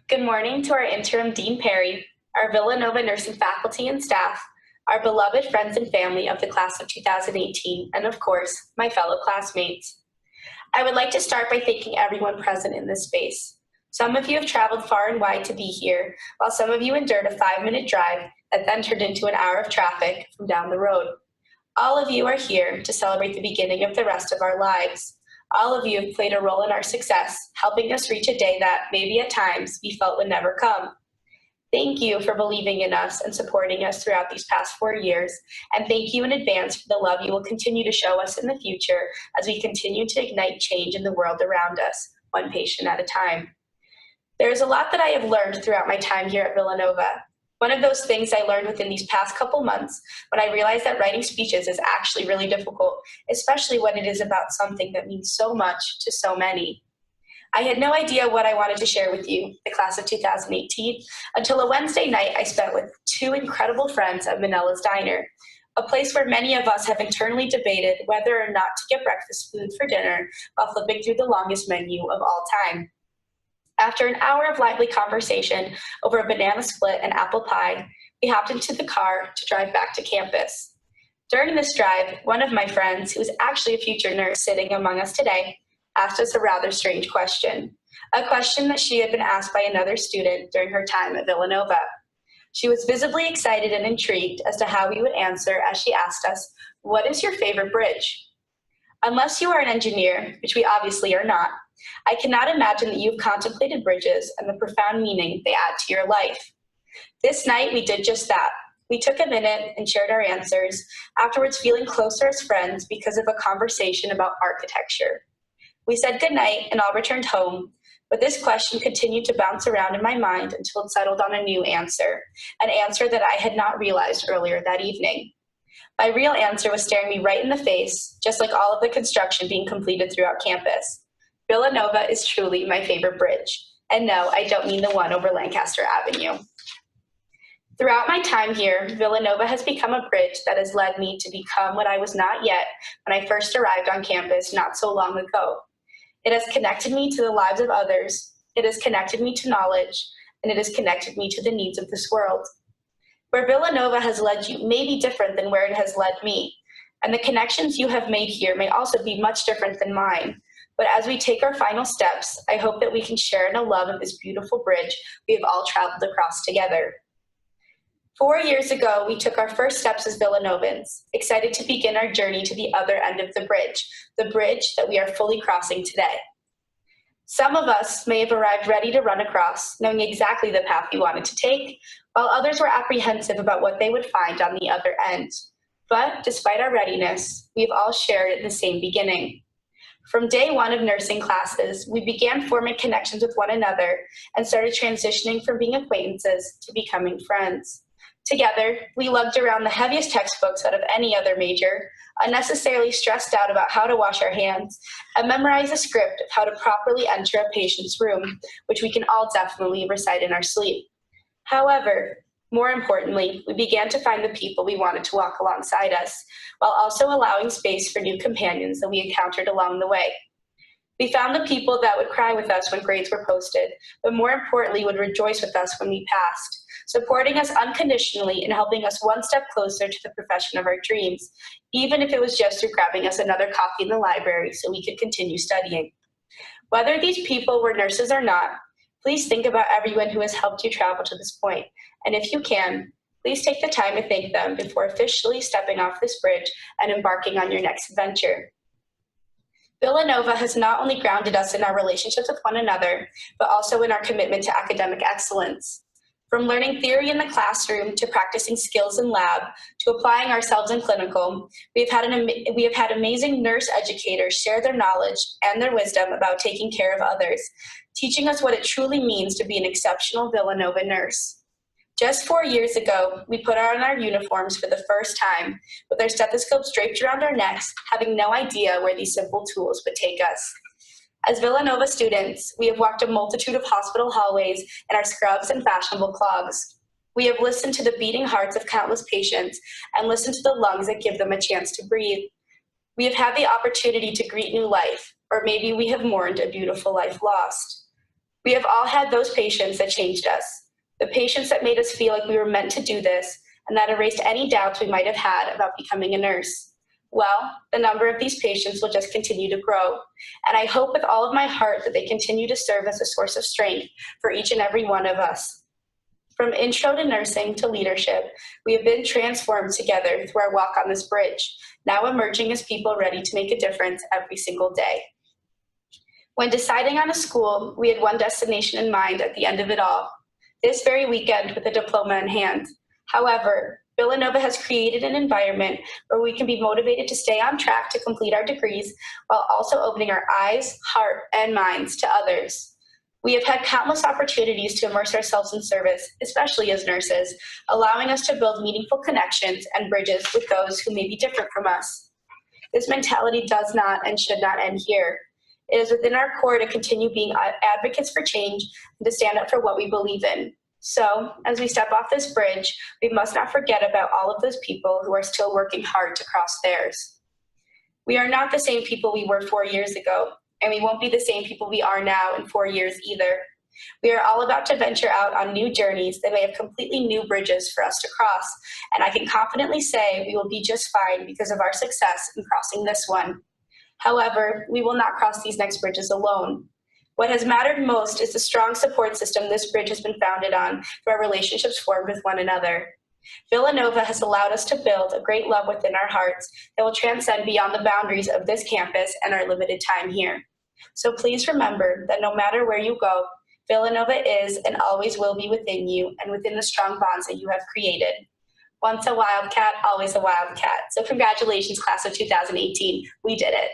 Good morning to our interim Dean Perry, our Villanova nursing faculty and staff, our beloved friends and family of the class of 2018, and of course, my fellow classmates. I would like to start by thanking everyone present in this space. Some of you have traveled far and wide to be here, while some of you endured a 5-minute drive that then turned into an hour of traffic from down the road. All of you are here to celebrate the beginning of the rest of our lives. All of you have played a role in our success, helping us reach a day that, maybe at times, we felt would never come. Thank you for believing in us and supporting us throughout these past 4 years, and thank you in advance for the love you will continue to show us in the future as we continue to ignite change in the world around us, one patient at a time. There is a lot that I have learned throughout my time here at Villanova. One of those things I learned within these past couple months when I realized that writing speeches is actually really difficult, especially when it is about something that means so much to so many. I had no idea what I wanted to share with you, the class of 2018, until a Wednesday night I spent with two incredible friends at Manila's Diner, a place where many of us have internally debated whether or not to get breakfast food for dinner while flipping through the longest menu of all time. After an hour of lively conversation over a banana split and apple pie, we hopped into the car to drive back to campus. During this drive, one of my friends, who is actually a future nurse sitting among us today, asked us a rather strange question, a question that she had been asked by another student during her time at Villanova. She was visibly excited and intrigued as to how we would answer as she asked us, "What is your favorite bridge?" Unless you are an engineer, which we obviously are not, I cannot imagine that you've contemplated bridges and the profound meaning they add to your life. This night, we did just that. We took a minute and shared our answers, afterwards feeling closer as friends because of a conversation about architecture. We said goodnight and all returned home, but this question continued to bounce around in my mind until it settled on a new answer, an answer that I had not realized earlier that evening. My real answer was staring me right in the face, just like all of the construction being completed throughout campus. Villanova is truly my favorite bridge. And no, I don't mean the one over Lancaster Avenue. Throughout my time here, Villanova has become a bridge that has led me to become what I was not yet when I first arrived on campus not so long ago. It has connected me to the lives of others, it has connected me to knowledge, and it has connected me to the needs of this world. Where Villanova has led you may be different than where it has led me, and the connections you have made here may also be much different than mine. But as we take our final steps, I hope that we can share in a love of this beautiful bridge we have all traveled across together. 4 years ago, we took our first steps as Villanovans, excited to begin our journey to the other end of the bridge that we are fully crossing today. Some of us may have arrived ready to run across, knowing exactly the path we wanted to take, while others were apprehensive about what they would find on the other end. But despite our readiness, we have all shared the same beginning. From day one of nursing classes, we began forming connections with one another and started transitioning from being acquaintances to becoming friends. Together, we lugged around the heaviest textbooks out of any other major, unnecessarily stressed out about how to wash our hands, and memorized a script of how to properly enter a patient's room, which we can all definitely recite in our sleep. However, more importantly, we began to find the people we wanted to walk alongside us, while also allowing space for new companions that we encountered along the way. We found the people that would cry with us when grades were posted, but more importantly would rejoice with us when we passed, supporting us unconditionally and helping us one step closer to the profession of our dreams, even if it was just through grabbing us another coffee in the library so we could continue studying. Whether these people were nurses or not, please think about everyone who has helped you travel to this point, and if you can, please take the time to thank them before officially stepping off this bridge and embarking on your next adventure. Villanova has not only grounded us in our relationships with one another, but also in our commitment to academic excellence. From learning theory in the classroom to practicing skills in lab to applying ourselves in clinical, we have had amazing nurse educators share their knowledge and their wisdom about taking care of others, teaching us what it truly means to be an exceptional Villanova nurse. Just 4 years ago, we put on our uniforms for the first time, with our stethoscopes draped around our necks, having no idea where these simple tools would take us. As Villanova students, we have walked a multitude of hospital hallways in our scrubs and fashionable clogs. We have listened to the beating hearts of countless patients and listened to the lungs that give them a chance to breathe. We have had the opportunity to greet new life, or maybe we have mourned a beautiful life lost. We have all had those patients that changed us, the patients that made us feel like we were meant to do this and that erased any doubts we might have had about becoming a nurse. Well, the number of these patients will just continue to grow, and I hope with all of my heart that they continue to serve as a source of strength for each and every one of us. From intro to nursing to leadership, we have been transformed together through our walk on this bridge, now emerging as people ready to make a difference every single day. When deciding on a school, we had one destination in mind at the end of it all, this very weekend with a diploma in hand. However, Villanova has created an environment where we can be motivated to stay on track to complete our degrees while also opening our eyes, heart, and minds to others. We have had countless opportunities to immerse ourselves in service, especially as nurses, allowing us to build meaningful connections and bridges with those who may be different from us. This mentality does not and should not end here. It is within our core to continue being advocates for change and to stand up for what we believe in. So, as we step off this bridge, we must not forget about all of those people who are still working hard to cross theirs. We are not the same people we were 4 years ago, and we won't be the same people we are now in 4 years either. We are all about to venture out on new journeys that may have completely new bridges for us to cross, and I can confidently say we will be just fine because of our success in crossing this one. However, we will not cross these next bridges alone. What has mattered most is the strong support system this bridge has been founded on through our relationships formed with one another. Villanova has allowed us to build a great love within our hearts that will transcend beyond the boundaries of this campus and our limited time here. So please remember that no matter where you go, Villanova is and always will be within you and within the strong bonds that you have created. Once a Wildcat, always a Wildcat. So congratulations, class of 2018. We did it.